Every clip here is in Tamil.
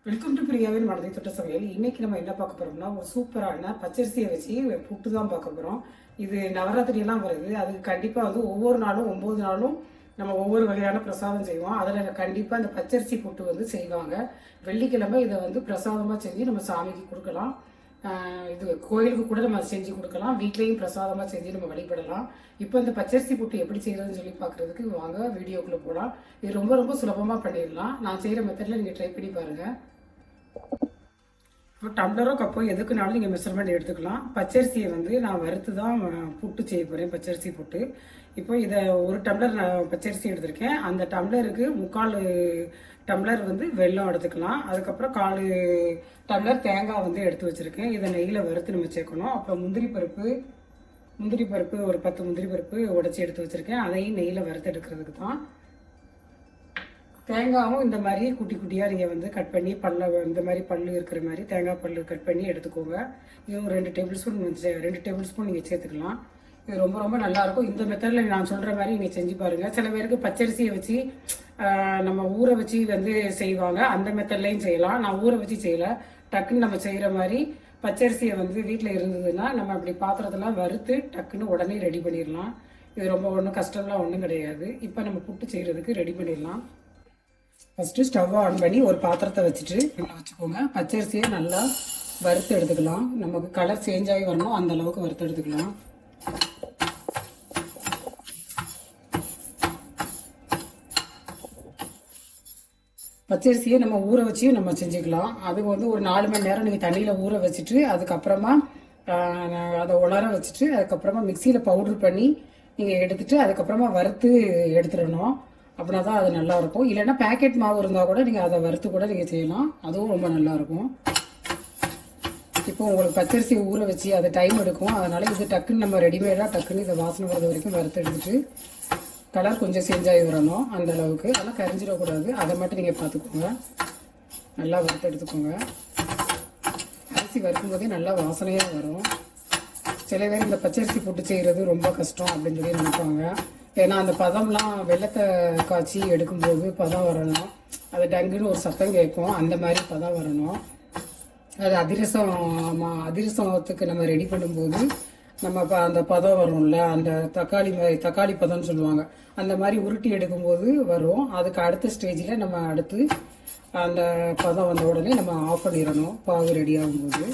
வெல்கம் டு பிரியாவின் மனதை தொட்ட சமையல். இன்னைக்கு நம்ம என்ன பார்க்க போறோம்னா, ஒரு சூப்பரான பச்சரிசியை வச்சு புட்டு தான் பார்க்க போறோம். இது நவராத்திரி எல்லாம் வருது. அதுக்கு கண்டிப்பா ஒவ்வொரு நாளும் 9 நாளும் நம்ம ஒவ்வொரு வகையான பிரசாதம் செய்வோம். அதில் கண்டிப்பா இந்த பச்சரிசி புட்டு செய்வாங்க. வெள்ளிக்கிழமை இதை பிரசாதமா செஞ்சு நம்ம சாமிக்கு கொடுக்கலாம். இது கோயிலுக்கு கூட நம்ம செஞ்சு கொடுக்கலாம். வீட்லேயும் பிரசாதமா செஞ்சு நம்ம வழிபடலாம். இப்போ இந்த பச்சரிசி புட்டு எப்படி செய்யறதுன்னு சொல்லி பார்க்கறதுக்கு வாங்க வீடியோக்குள்ள போகலாம். இது ரொம்ப ரொம்ப சுலபமா பண்ணிடலாம். நான் செய்யற மெத்தட்ல நீங்க ட்ரை பண்ணி பாருங்க. இப்போ டம்ளரோ கப்போ எதுக்குனாலும் நீங்கள் மெஷர்மெண்ட் எடுத்துக்கலாம். பச்சரிசியை நான் வறுத்து தான் புட்டு செய்ய போகிறேன், பச்சரிசி புட்டு. இப்போ இதை ஒரு டம்ளர் நான் பச்சரிசி எடுத்திருக்கேன். அந்த டம்ளருக்கு 3/4 டம்ளர் வெல்லம் எடுத்துக்கலாம். அதுக்கப்புறம் 1/4 டம்ளர் தேங்காய் எடுத்து வச்சுருக்கேன். இதை நெய்யில் வறுத்து நம்ம சேர்க்கணும். அப்புறம் முந்திரி பருப்பு ஒரு 10 முந்திரி பருப்பு உடச்சி எடுத்து வச்சுருக்கேன். அதையும் நெய்யில் வறுத்து எடுக்கிறதுக்கு தான். தேங்காயும் இந்த மாதிரி குட்டி குட்டியாக நீங்கள் கட் பண்ணி இந்த மாதிரி பல்லு இருக்கிற மாதிரி தேங்காய் பல்லு கட் பண்ணி எடுத்துக்கோங்க. இதுவும் 2 டேபிள் ஸ்பூன் நீங்கள் சேர்த்துக்கலாம். இது ரொம்ப ரொம்ப நல்லாயிருக்கும். இந்த மெத்தடில் நான் சொல்கிற மாதிரி நீங்கள் செஞ்சு பாருங்கள். சில பேருக்கு பச்சரிசியை வச்சு நம்ம ஊற வச்சு செய்வாங்க. அந்த மெத்தட்லையும் செய்யலாம். நான் ஊற வச்சு செய்யலை. டக்குன்னு நம்ம செய்கிற மாதிரி பச்சரிசியை வீட்டில் இருந்ததுன்னா நம்ம அப்படி பாத்திரத்தெல்லாம் வறுத்து டக்குன்னு உடனே ரெடி பண்ணிடலாம். இது ரொம்ப ஒன்றும் கஷ்டம்லாம் ஒன்றும் கிடையாது. இப்போ நம்ம புட்டு செய்கிறதுக்கு ரெடி பண்ணிடலாம். ஃபஸ்ட்டு ஸ்டவ் ஆன் பண்ணி ஒரு பாத்திரத்தை வச்சுட்டு வச்சுக்கோங்க. பச்சரிசியை நல்லா வறுத்து எடுத்துக்கலாம். நமக்கு கலர் சேஞ்ச் ஆகி வரணும், அந்த அளவுக்கு வறுத்து எடுத்துக்கலாம். பச்சரிசியை நம்ம ஊற வச்சு நம்ம செஞ்சுக்கலாம். அது ஒரு 4 மணி நேரம் நீங்கள் தண்ணியில் ஊற வச்சுட்டு அதுக்கப்புறமா அதை உலர வச்சுட்டு அதுக்கப்புறமா மிக்சியில் பவுடர் பண்ணி நீங்கள் எடுத்துட்டு அதுக்கப்புறமா வறுத்து எடுத்துடணும். அப்படின்னா தான் அது நல்லாயிருக்கும். இல்லைன்னா பேக்கெட் மாவு இருந்தால் கூட நீங்கள் அதை வறுத்து கூட நீங்கள் செய்யலாம். அதுவும் ரொம்ப நல்லாயிருக்கும். இப்போ உங்களுக்கு பச்சரிசி ஊற வச்சு அது டைம் எடுக்கும். அதனால் இது டக்குன்னு நம்ம ரெடிமேடாக டக்குன்னு இதை வாசனை வர்றது வரைக்கும் வறுத்து எடுத்துட்டு கலர் கொஞ்சம் சேஞ்ச் ஆகி வரணும் அந்த அளவுக்கு. அதெல்லாம் கரைஞ்சிடக்கூடாது. அதை மட்டும் நீங்கள் பார்த்துக்கோங்க. நல்லா வறுத்து எடுத்துக்கோங்க. அரிசி வறுக்கும் போதே நல்லா வாசனையாக வரும். சில பேர் இந்த பச்சரிசி போட்டு செய்கிறது ரொம்ப கஷ்டம் அப்படின்னு சொல்லி நினைப்பாங்க. ஏன்னா அந்த பதம்லாம் வெள்ளத்தை காய்ச்சி எடுக்கும்போது பதம் வரணும். அது டங்குன்னு ஒரு சத்தம் கேட்கும். அந்த மாதிரி பதம் வரணும். அது அதிரசத்துக்கு நம்ம ரெடி பண்ணும்போது நம்ம அந்த பதம் வரும்ல, அந்த தக்காளி பதம்னு சொல்லுவாங்க. அந்த மாதிரி உருட்டி எடுக்கும்போது வரும். அதுக்கு அடுத்த ஸ்டேஜில் நம்ம அடுத்து அந்த பதம் வந்த உடனே நம்ம ஆஃப் பண்ணிடணும். பாகு ரெடி ஆகும்போது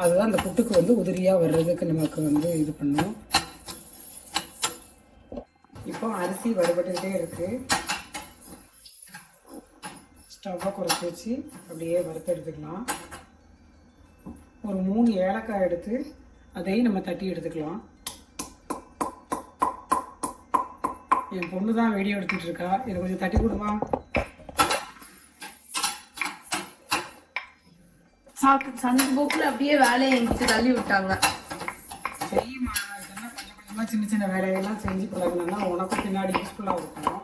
அதுதான் அந்த புட்டுக்கு உதிரியாக வர்றதுக்கு நமக்கு இது பண்ணும். இப்போ அரிசி வறுபட்டுக்கிட்டே இருக்கு. ஸ்டவ்வை குறைச்சி வச்சு அப்படியே வறுத்து எடுத்துக்கலாம். ஒரு 3 ஏலக்காய் எடுத்து அதையும் நம்ம தட்டி எடுத்துக்கலாம். என் பொண்ணு தான் வீடியோ எடுத்துட்டு இருக்கா. இதை கொஞ்சம் தட்டி கொடுமா. சந்த போக்குல அப்படியே வேலையை எங்கிட்ட தள்ளி விட்டாங்க. செய்யுமா, இதெல்லாம் கொஞ்சம் கொஞ்சமாக சின்ன சின்ன வேலையெல்லாம் செஞ்சு பழகணும்னா உனக்கும் பின்னாடி யூஸ்ஃபுல்லாக இருக்கும்.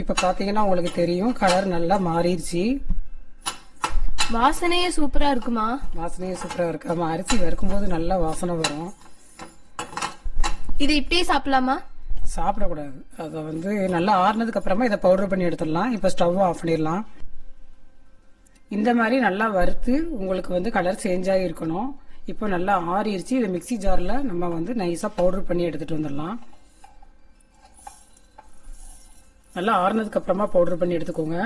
இப்போ பார்த்தீங்கன்னா உங்களுக்கு தெரியும், கலர் நல்லா மாறிடுச்சு. வாசனையே சூப்பரா இருக்குமா? வாசனையே சூப்பராக இருக்கு. ஆமாம், அரிசி வறுக்கும்போது நல்லா வாசனை வரும். இது இப்படியே சாப்பிடலாமா? சாப்பிடக்கூடாது. அதை நல்லா ஆறுனதுக்கு அப்புறமா இதை பவுடர் பண்ணி எடுத்துடலாம். இப்போ ஸ்டவ் ஆஃப் பண்ணிடலாம். இந்த மாதிரி நல்லா வறுத்து உங்களுக்கு கலர் சேஞ்ச் ஆகி இருக்கணும். இப்போ நல்லா ஆறிடுச்சு. இதை மிக்சி ஜாரில் நம்ம நைஸாக பவுடர் பண்ணி எடுத்துகிட்டு வந்துடலாம். நல்லா ஆறுனதுக்கு அப்புறமா பவுடர் பண்ணி எடுத்துக்கோங்க.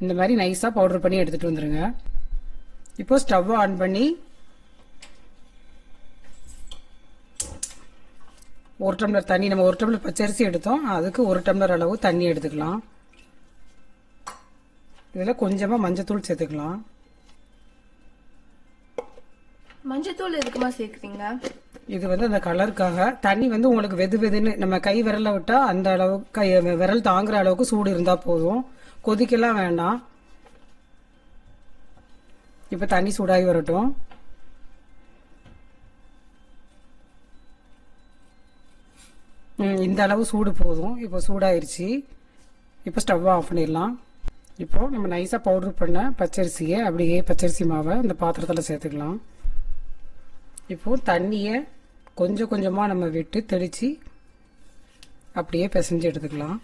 இந்த மாதிரி நைஸாக பவுடர் பண்ணி எடுத்துகிட்டு வந்துடுங்க. இப்போ ஸ்டவ் ஆன் பண்ணி 1 டம்ளர் தண்ணி, நம்ம 1 டம்ளர் பச்சரிசி எடுத்தோம், அதுக்கு 1 டம்ளர் அளவு தண்ணி எடுத்துக்கலாம். இதில் கொஞ்சமாக மஞ்சத்தூள் சேர்த்துக்கலாம். மஞ்சத்தூள் எதுக்குமா சேர்க்குறீங்க? இது அந்த கலருக்காக. தண்ணி உங்களுக்கு வெதுன்னு நம்ம கை விரல விட்டா அந்த அளவுக்கு விரல் தாங்குற அளவுக்கு சூடு இருந்தா போதும். கொதிக்கலாம் வேண்டாம். இப்ப தண்ணி சூடாகி வரட்டும். இந்த அளவு சூடு போதும். இப்போ சூடாயிருச்சு. இப்போ ஸ்டவ் ஆஃப் பண்ணிடலாம். இப்போ நம்ம நைஸா பவுடர் பண்ண பச்சரிசியை அப்படியே பச்சரிசி மாவை இந்த பாத்திரத்தில் சேர்த்துக்கலாம். இப்போ தண்ணியை கொஞ்சம் கொஞ்சமாக நம்ம விட்டு தெளித்து அப்படியே பிசைஞ்சு எடுத்துக்கலாம்.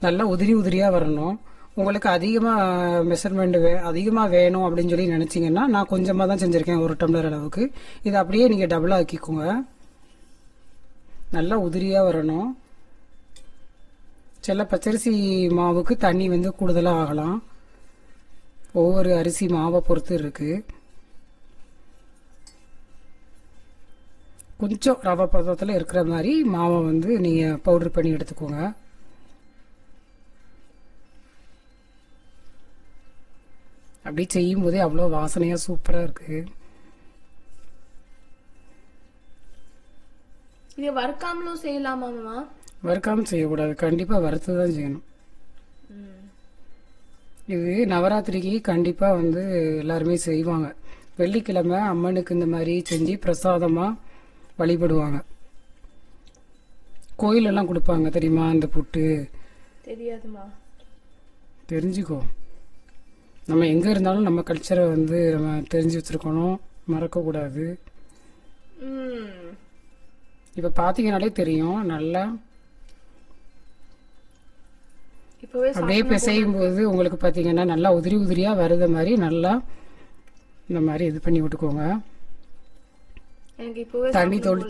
நல்லா உதிரி உதிரியாக வரணும். உங்களுக்கு அதிகமாக மெஷர்மெண்ட் அதிகமாக வேணும் அப்படின்னு சொல்லி நினச்சிங்கன்னா நான் கொஞ்சமாக தான் செஞ்சுருக்கேன், 1 டம்ளர் அளவுக்கு. இதை அப்படியே நீங்கள் டபுள் ஆக்கிக்கோங்க. நல்லா உதிரியாக வரணும். சில பச்சரிசி மாவுக்கு தண்ணி வந்து கூடுதலாக ஆகலாம், ஒவ்வொரு அரிசி மாவை பொறுத்து இருக்குது. கொஞ்சம் ரவை பதத்தில் இருக்கிற மாதிரி மாவை வந்து நீங்கள் பவுடர் பண்ணி எடுத்துக்கோங்க. அப்படி செய்யும் போதே அவ்வளோ வாசனையாக சூப்பராக இருக்குது. இதை வறுக்காமலும் செய்யலாமாமா? வறுக்காமல் செய்யக்கூடாது, கண்டிப்பாக வறுத்து தான் செய்யணும். இது நவராத்திரிக்கு கண்டிப்பாக வந்து எல்லாருமே செய்வாங்க. வெள்ளிக்கிழமை அம்மனுக்கு இந்த மாதிரி செஞ்சு பிரசாதமாக வழிபடுவாங்க. கோயிலெல்லாம் கொடுப்பாங்க தெரியுமா அந்த புட்டு? தெரியாதுமா. தெரிஞ்சுக்கோ. நம்ம எங்கே இருந்தாலும் நம்ம கல்ச்சரை வந்து நம்ம தெரிஞ்சு வச்சுருக்கணும், மறக்கக்கூடாது. இப்போ பார்த்தீங்கன்னாலே தெரியும். நல்லா அப்படியே பிசையும் போது உங்களுக்கு பார்த்தீங்கன்னா நல்லா உதிரி உதிரியாக வருத மாதிரி நல்லா இந்த மாதிரி இது பண்ணி விட்டுக்கோங்க. தண்ணி தோல்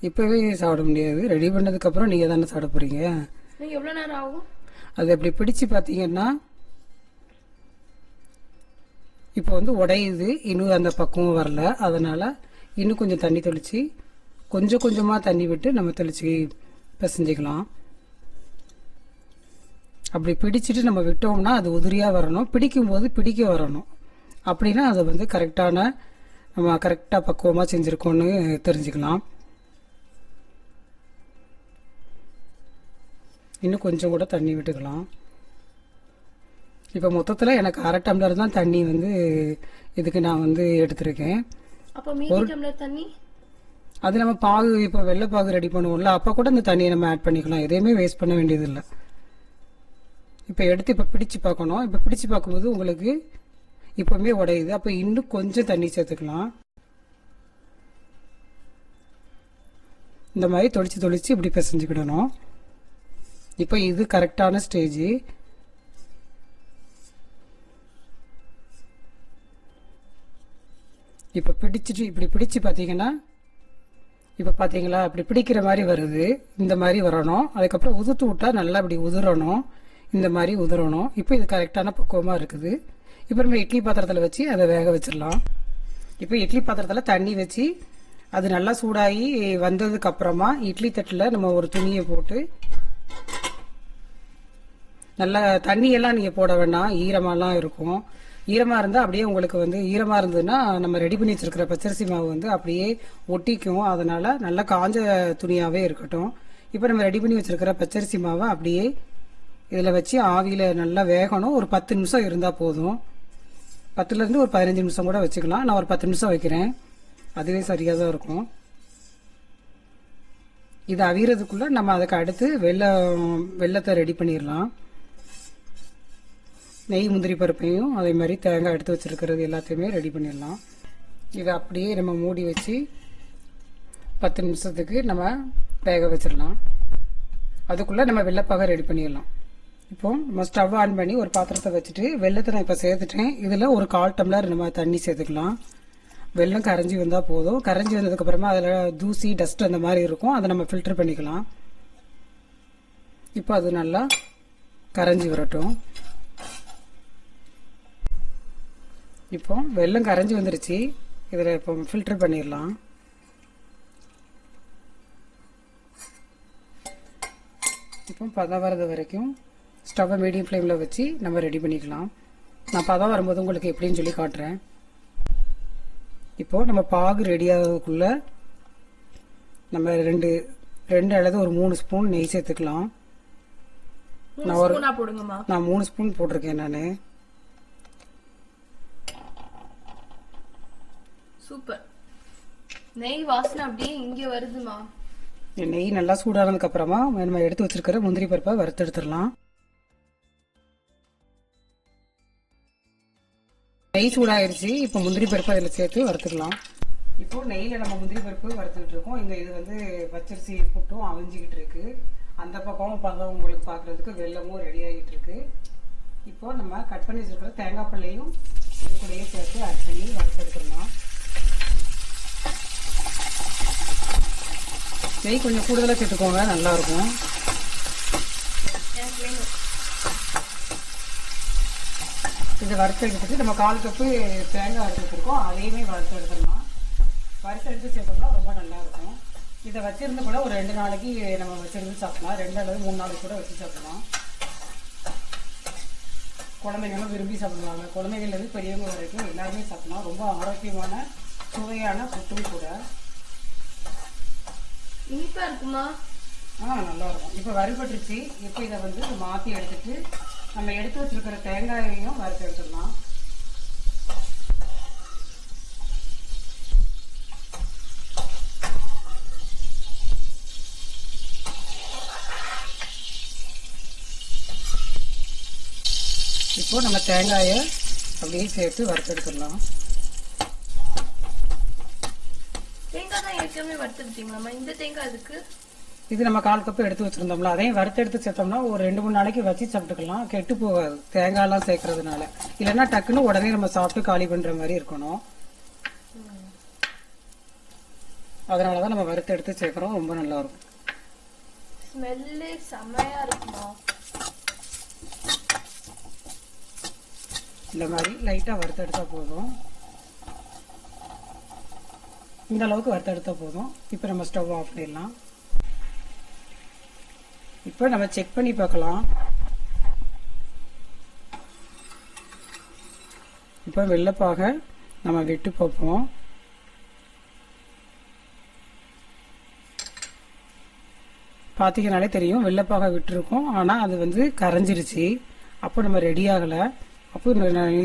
இப்போவே சாப்பிட முடியாது, ரெடி பண்ணதுக்கப்புறம் நீங்கள் தானே சாப்பிட போகிறீங்க. எவ்வளோ நேரம் ஆகும்? அது அப்படி பிடிச்சு பார்த்தீங்கன்னா இப்போ வந்து உடையுது, இன்னும் அந்த பக்குவம் வரல. அதனால் இன்னும் கொஞ்சம் தண்ணி தெளித்து கொஞ்சம் கொஞ்சமாக தண்ணி விட்டு நம்ம தெளித்து பிசைஞ்சிக்கலாம். அப்படி பிடிச்சிட்டு நம்ம விட்டோம்னா அது உதிரியாக வரணும், பிடிக்கும்போது பிடிக்க வரணும். அப்படின்னா அதை வந்து கரெக்டான நம்ம கரெக்டாக பக்குவமாக செஞ்சுருக்கோன்னு தெரிஞ்சுக்கலாம். இன்னும் கொஞ்சம் கூட தண்ணி விட்டுக்கலாம். இப்போ மொத்தத்தில் எனக்கு 1/2 டம்ளர் தான் தண்ணி வந்து இதுக்கு நான் வந்து எடுத்திருக்கேன். தண்ணி அது நம்ம பாகு இப்போ வெள்ளைப்பாகு ரெடி பண்ணுவோம்ல, அப்போ கூட இந்த தண்ணியை நம்ம ஆட் பண்ணிக்கலாம். எதையுமே வேஸ்ட் பண்ண வேண்டியதில்லை. இப்போ எடுத்து இப்போ பிடிச்சு பார்க்கணும். இப்போ பிடிச்சு பார்க்கும்போது உங்களுக்கு இப்போவுமே உடையுது, அப்போ இன்னும் கொஞ்சம் தண்ணி சேர்த்துக்கலாம். இந்த மாதிரி தொளிச்சு தொளிச்சு இப்படி பிசைஞ்சுக்கிடணும். இப்போ இது கரெக்டான ஸ்டேஜ். இப்போ பிடிச்சிட்டு இப்படி பிடிச்சு பார்த்தீங்கன்னா இப்போ பார்த்தீங்களா இப்படி பிடிக்கிற மாதிரி வருது, இந்த மாதிரி வரணும். அதுக்கப்புறம் உதுத்து விட்டா நல்லா இப்படி உதிரணும், இந்த மாதிரி உதிரணும். இப்போ இது கரெக்டான பக்குவமாக இருக்குது. இப்போ நம்ம இட்லி பாத்திரத்தில் வச்சு அதை வேக வச்சிடலாம். இப்போ இட்லி பாத்திரத்தில் தண்ணி வச்சு அது நல்லா சூடாகி வந்ததுக்கு அப்புறமா இட்லி தட்டில் நம்ம ஒரு துணியை போட்டு, நல்லா தண்ணியெல்லாம் நீங்கள் போட வேண்டாம், ஈரமாலாம் இருக்கும். ஈரமாக இருந்தால் அப்படியே உங்களுக்கு வந்து ஈரமாக இருந்ததுன்னா நம்ம ரெடி பண்ணி வச்சிருக்கிற பச்சரிசி மாவு வந்து அப்படியே ஒட்டிக்கும். அதனால நல்லா காஞ்ச துணியாகவே இருக்கட்டும். இப்போ நம்ம ரெடி பண்ணி வச்சிருக்கிற பச்சரிசி மாவை அப்படியே இதில் வச்சு ஆவியில் நல்லா வேகணும். ஒரு 10 நிமிஷம் இருந்தால் போதும். 10லேருந்து ஒரு 15 நிமிஷம் கூட வச்சுக்கலாம். நான் ஒரு 10 நிமிஷம் வைக்கிறேன், அதுவே சரியாக தான் இருக்கும். இது அவியறதுக்குள்ளே நம்ம அதுக்கு அடுத்து வெள்ளத்தை ரெடி பண்ணிடலாம். நெய் முந்திரி பருப்பையும் அதே மாதிரி தேங்காய் எடுத்து வச்சுருக்கிறது எல்லாத்தையுமே ரெடி பண்ணிடலாம். இதை அப்படியே நம்ம மூடி வச்சு 10 நிமிஷத்துக்கு நம்ம வேக வச்சிடலாம். அதுக்குள்ளே நம்ம வெள்ளைப்பாக ரெடி பண்ணிடலாம். இப்போது நம்ம ஸ்டவ் ஆன் பண்ணி ஒரு பாத்திரத்தை வச்சுட்டு வெள்ளத்தை நான் இப்போ சேர்த்துட்டேன். இதில் ஒரு 1/4 டம்ளர் நம்ம தண்ணி சேர்த்துக்கலாம். வெள்ளம் கரைஞ்சி வந்தால் போதும். கரைஞ்சி வந்ததுக்கப்புறமா அதில் தூசி டஸ்ட் அந்த மாதிரி இருக்கும், அதை நம்ம ஃபில்டர் பண்ணிக்கலாம். இப்போ அது நல்லா கரைஞ்சி வரட்டும். இப்போ வெள்ளம் கரைஞ்சி வந்துருச்சு. இதில் இப்போ ஃபில்டர் பண்ணிடலாம். இப்போ பதம் வர்றது வரைக்கும் ஸ்டவ்வை மீடியம் ஃப்ளேமில் வச்சு நம்ம ரெடி பண்ணிக்கலாம். நான் பதம் வரும்போது உங்களுக்கு எப்படின்னு சொல்லி காட்டுறேன். இப்போது நம்ம பாகு ரெடி ஆகிறதுக்குள்ள நம்ம ரெண்டு அல்லது ஒரு 3 ஸ்பூன் நெய் சேர்த்துக்கலாம். நான் 3 ஸ்பூன் போட்டிருக்கேன். நான் சூப்பர் நெய் வாசனை அப்படியே இங்கே வருதுமா. நெய் நல்லா சூடானதுக்கு அப்புறமா நம்ம எடுத்து வச்சிருக்கிற முந்திரி பருப்பை வறுத்து எடுத்துடலாம். நெய் சூடாயிருச்சு. இப்போ முந்திரி பருப்பை அதில் சேர்த்து வறுத்துக்கலாம். இப்போ நெய்யில் நம்ம முந்திரி பருப்பு வறுத்துக்கிட்டு இருக்கோம். இங்கே இது வந்து பச்சரிசி புட்டும் அவிஞ்சிக்கிட்டு இருக்கு. அந்த பக்கம் பதம் உங்களுக்கு பார்க்குறதுக்கு வெல்லமும் ரெடி ஆகிட்டு இருக்கு. இப்போ நம்ம கட் பண்ணி வச்சிருக்கிற தேங்காய் பல்லையும் இது கூடயே சேர்த்து ஆட் பண்ணி வறுத்தெடுத்துடலாம். நெய் கொஞ்சம் கூடுதலாக சேர்த்துக்கோங்க, நல்லாயிருக்கும். இதை வறுத்து எடுத்துட்டு நம்ம 1/4 கப்பு தேங்காய் வறுத்து வச்சுருக்கோம், அதையுமே வறுத்து எடுத்துடலாம். வறுத்து எடுத்து சேர்த்தோம்னா ரொம்ப நல்லாயிருக்கும். இதை வச்சிருந்து கூட ஒரு 2 நாளைக்கு நம்ம வச்சிருந்து சாப்பிடலாம். 2 அல்லது 3 நாளைக்கு கூட வச்சு சாப்பிடலாம். குழந்தைங்களும் விரும்பி சாப்பிடுவாங்க. குழந்தைங்கள்லேருந்து பெரியவங்க வரைக்கும் எல்லாருமே சாப்பிடலாம். ரொம்ப ஆரோக்கியமான சுவையான புட்டும் கூட. இனிப்பா இருக்குமா? நல்லா இருக்கும். இப்போ வறுபட்டுருச்சு. இப்போ இதை வந்து மாற்றி எடுத்துட்டு நம்ம எடுத்து வச்சிருக்கிற தேங்காயையும் வறுத்து எடுத்துடலாம். இப்போ நம்ம தேங்காயை அப்படியே சேர்த்து வறுத்து எடுத்துடலாம். தேங்காய் தான் ஏற்கனவே வறுத்துக்கிட்டீங்களா? இந்த தேங்காய் இதுக்கு இது நம்ம 1/4 கப்பு எடுத்து வச்சிருந்தோம்ல, அதையும் வறுத்து எடுத்து சேர்த்தோம்னா ஒரு 2-3 நாளைக்கு வச்சு சாப்பிட்டுக்கலாம். கெட்டு போகாது தேங்காய்லாம் சேர்க்கறதுனால. இல்லைன்னா டக்குன்னு உடனே நம்ம சாப்பிட்டு காலி பண்ற மாதிரி இருக்கணும். அதனாலதான் நம்ம வறுத்து எடுத்து சேர்க்கிறோம். ரொம்ப நல்லா இருக்கும். ஸ்மெல்லே செமையா இருக்குமா? இந்த மாதிரி லைட்டா வறுத்து எடுத்தா போதும். இந்த அளவுக்கு வறுத்து எடுத்தா போதும். இப்போ நம்ம ஸ்டவ் ஆஃப் பண்ணிடலாம். இப்போ நம்ம செக் பண்ணி பார்க்கலாம். இப்போ வெள்ளைப்பாக நம்ம விட்டு பார்ப்போம். பார்த்தீங்கனாலே தெரியும் வெள்ளைப்பாக விட்டுருக்கோம். ஆனால் அது வந்து கரைஞ்சிருச்சு. அப்போ நம்ம ரெடி ஆகலை. அப்போ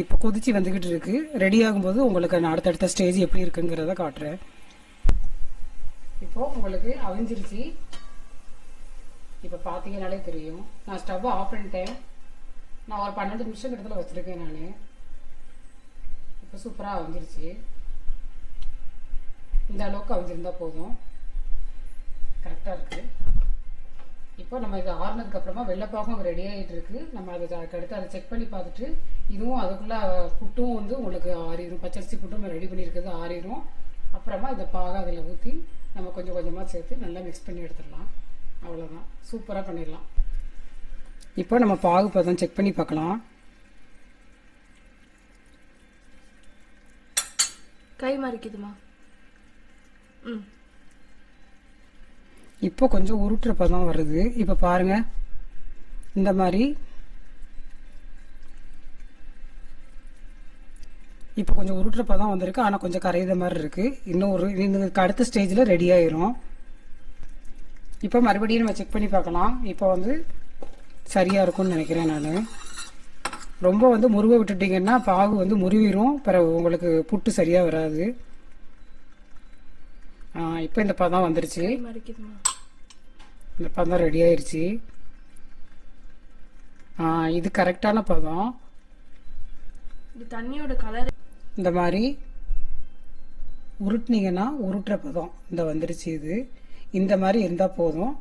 இப்போ கொதிச்சு வந்துக்கிட்டு இருக்கு. ரெடி ஆகும்போது உங்களுக்கு நான் அடுத்தடுத்த ஸ்டேஜ் எப்படி இருக்குங்கிறத காட்டுறேன். இப்போ உங்களுக்கு அவிஞ்சிருச்சு. இப்போ பார்த்தீங்கனாலே தெரியும். நான் ஸ்டவ் ஆஃப் பண்ணிட்டேன். நான் ஒரு 12 நிமிஷம் கிட்டத்தில் வச்சுருக்கேன் நான். இப்போ சூப்பராக அவிஞ்சிருச்சு. இந்த அளவுக்கு அவிஞ்சிருந்தா போதும், கரெக்டாக இருக்குது. இப்போ நம்ம இது ஆறுனதுக்கு அப்புறமா வெள்ளைப்பாகம் ரெடி ஆகிட்டு இருக்கு. நம்ம அடுத்து அதை செக் பண்ணி பார்த்துட்டு இதுவும் அதுக்குள்ள புட்டும் வந்து உங்களுக்கு ஆறிடும். பச்சரிசி புட்டும் ரெடி பண்ணியிருக்கிறது ஆறிடும். அப்புறமா இந்த பாகம் அதில் ஊற்றி நம்ம கொஞ்சம் கொஞ்சமாக சேர்த்து நல்லா மிக்ஸ் பண்ணி எடுத்துடலாம். அவ்வளோதான், சூப்பராக பண்ணிடலாம். இப்போ நம்ம பாகு பதம் செக் பண்ணி பார்க்கலாம். கை மறிக்குதுமா? இப்போ கொஞ்சம் உருட்டுற பதம் வருது. இப்போ பாருங்க, இந்த மாதிரி இப்போ கொஞ்சம் உருட்டுற பதம் வந்திருக்கு. ஆனால் கொஞ்சம் கரையிற மாதிரி இருக்கு. இன்னும் இதுக்கு அடுத்த ஸ்டேஜில் ரெடி ஆயிரும். இப்போ மறுபடியும் நம்ம செக் பண்ணி பார்க்கலாம். இப்போ வந்து சரியா இருக்கும்னு நினைக்கிறேன் நான். ரொம்ப வந்து முருக விட்டுட்டீங்கன்னா பாகு வந்து முருவிரும். பிறகு உங்களுக்கு புட்டு சரியா வராது. இப்போ இந்த பதம் வந்துருச்சு. இந்த பதம் ரெடி ஆயிருச்சு. இது கரெக்டான பதம். தண்ணியோட கலர் இந்த மாதிரி உருட்டுனீங்கன்னா உருட்டுற பதம் இந்த வந்துருச்சு. இது இந்த மாதிரி இருந்தால் போதும்.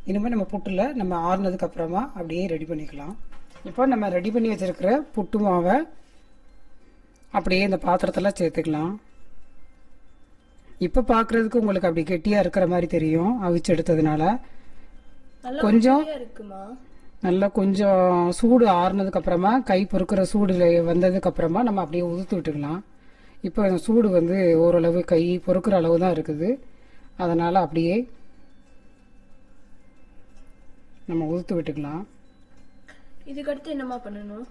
இனிமேல் நம்ம புட்டில் நம்ம ஆறுனதுக்கு அப்புறமா அப்படியே ரெடி பண்ணிக்கலாம். இப்போ நம்ம ரெடி பண்ணி வச்சிருக்கிற புட்டு மாவை அப்படியே இந்த பாத்திரத்தில் சேர்த்துக்கலாம். இப்போ பார்க்குறதுக்கு உங்களுக்கு அப்படி கெட்டியாக இருக்கிற மாதிரி தெரியும் அவிச்சு எடுத்ததுனால. கொஞ்சம் நல்லா கொஞ்சம் சூடு ஆறுனதுக்கு அப்புறமா கை பொறுக்கிற சூடு வந்ததுக்கு அப்புறமா நம்ம அப்படியே உதுத்து விட்டுக்கலாம். இப்போ சூடு வந்து ஓரளவு கை பொறுக்கிற அளவு தான் இருக்குது. அதனால அப்படியே நம்ம உதுத்து விட்டுக்கலாம். இதுக்கடுத்து என்னமா பண்ணணும்?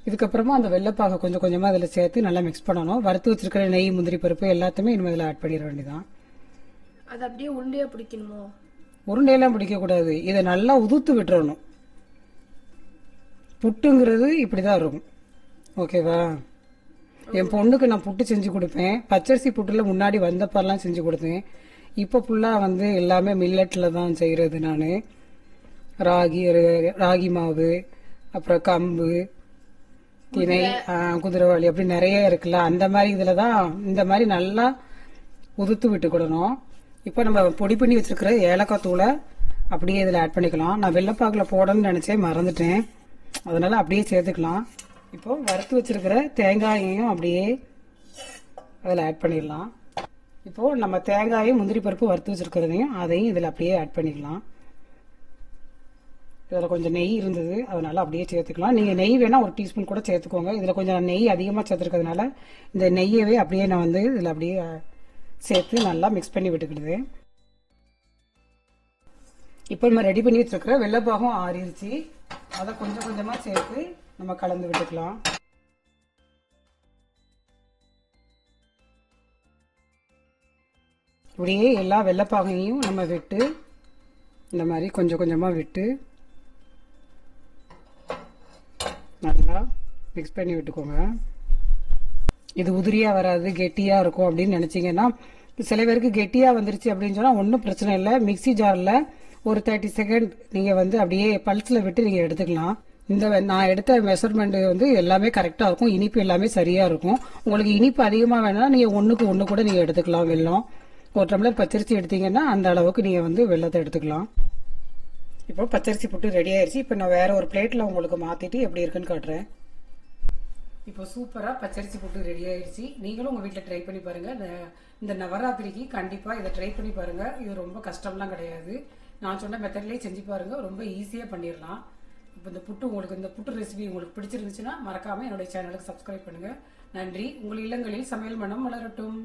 இதுக்கப்புறமா அந்த வெள்ளைப்பாக கொஞ்சம் கொஞ்சமா அதில் சேர்த்து நல்லா மிக்ஸ் பண்ணணும். வறுத்து வச்சிருக்கிற நெய், முந்திரி பருப்பு எல்லாத்தையுமே இனிமேல் இதில் ஆட் பண்ணிட வேண்டியதான். அது அப்படியே உருண்டையா பிடிக்கணுமோ? உருண்டையெல்லாம் பிடிக்கக்கூடாது. இதை நல்லா உதுத்து விட்டுறணும். புட்டுங்கிறது இப்படிதான் இருக்கும். ஓகேவா? என் பொண்ணுக்கு நான் புட்டு செஞ்சு கொடுப்பேன். பச்சரிசி புட்டுல முன்னாடி வந்தப்பெல்லாம் செஞ்சு கொடுத்தேன். இப்போ ஃபுல்லாக வந்து எல்லாமே மில்லட்டில் தான் செய்கிறது. நான் ராகி மாவு, அப்புறம் கம்பு, திணை, குதிரைவாளி அப்படி நிறைய இருக்குல்ல, அந்த மாதிரி இதில் தான் இந்த மாதிரி நல்லா உதுத்து விட்டுக்கிடணும். இப்போ நம்ம பொடி பண்ணி வச்சிருக்கிற ஏலக்காய் தூளை அப்படியே இதில் ஆட் பண்ணிக்கலாம். நான் வெள்ளைப்பாக்கில் போடணும்னு நினச்சேன், மறந்துட்டேன். அதனால அப்படியே சேர்த்துக்கலாம். இப்போ வறுத்து வச்சிருக்கிற தேங்காயையும் அப்படியே அதில் ஆட் பண்ணிடலாம். இப்போ நம்ம தேங்காயும் முந்திரி பருப்பு வறுத்து வச்சிருக்கிறதையும் அதையும் இதில் அப்படியே ஆட் பண்ணிக்கலாம். இதில் கொஞ்சம் நெய் இருந்தது, அதனால அப்படியே சேர்த்துக்கலாம். நீங்கள் நெய் வேணால் 1 டீஸ்பூன் கூட சேர்த்துக்கோங்க. இதில் கொஞ்சம் நெய் அதிகமாக சேர்த்துருக்கிறதுனால இந்த நெய்யவே அப்படியே நான் வந்து இதில் அப்படியே சேர்த்து நல்லா மிக்ஸ் பண்ணி விட்டுக்கிடுது. இப்போ நம்ம ரெடி பண்ணி வச்சிருக்கிற வெள்ளைப்பாகம் ஆறிடுச்சு. அதை கொஞ்சம் கொஞ்சமாக சேர்த்து நம்ம கலந்து விட்டுக்கலாம். இப்படியே எல்லா வெள்ளைப்பாகையும் நம்ம விட்டு இந்த மாதிரி கொஞ்சம் கொஞ்சமாக விட்டு நல்லா மிக்ஸ் பண்ணி விட்டுக்கோங்க. இது உதிரியாக வராது, கெட்டியாக இருக்கும் அப்படின்னு நினச்சிங்கன்னா, சில பேருக்கு கெட்டியாக வந்துருச்சு அப்படின்னு சொன்னால் ஒன்றும் பிரச்சனை இல்லை. மிக்சி ஜாரில் ஒரு 30 செகண்ட் நீங்கள் வந்து அப்படியே பல்ஸில் விட்டு நீங்கள் எடுத்துக்கலாம். இந்த நான் எடுத்த மெஷர்மெண்ட் வந்து எல்லாமே கரெக்டாக இருக்கும். இனிப்பு எல்லாமே சரியாக இருக்கும். உங்களுக்கு இனிப்பு அதிகமாக வேணும்னா நீங்கள் 1க்கு 1 கூட நீங்கள் எடுத்துக்கலாம். வெல்லம் 1 டம்ளர் பச்சரிசி எடுத்தீங்கன்னா அந்த அளவுக்கு நீங்கள் வந்து வெல்லத்தை எடுத்துக்கலாம். இப்போ பச்சரிசி புட்டு ரெடி ஆயிடுச்சு. இப்போ நான் வேற ஒரு பிளேட்டில் உங்களுக்கு மாற்றிட்டு எப்படி இருக்குன்னு காட்டுறேன். இப்போ சூப்பராக பச்சரிசி புட்டு ரெடி ஆயிடுச்சு. நீங்களும் உங்கள் வீட்டில் ட்ரை பண்ணி பாருங்கள். இந்த நவராத்திரிக்கு கண்டிப்பாக இதை ட்ரை பண்ணி பாருங்கள். இது ரொம்ப கஷ்டம்லாம் கிடையாது. நான் சொன்ன மெத்தட்லேயே செஞ்சு பாருங்கள், ரொம்ப ஈஸியாக பண்ணிடலாம். இப்போ இந்த புட்டு ரெசிபி உங்களுக்கு பிடிச்சிருந்துச்சுன்னா மறக்காமல் என்னுடைய சேனலுக்கு சப்ஸ்கிரைப் பண்ணுங்கள். நன்றி. உங்கள் இல்லங்களில் சமையல் மனம் வளரட்டும்.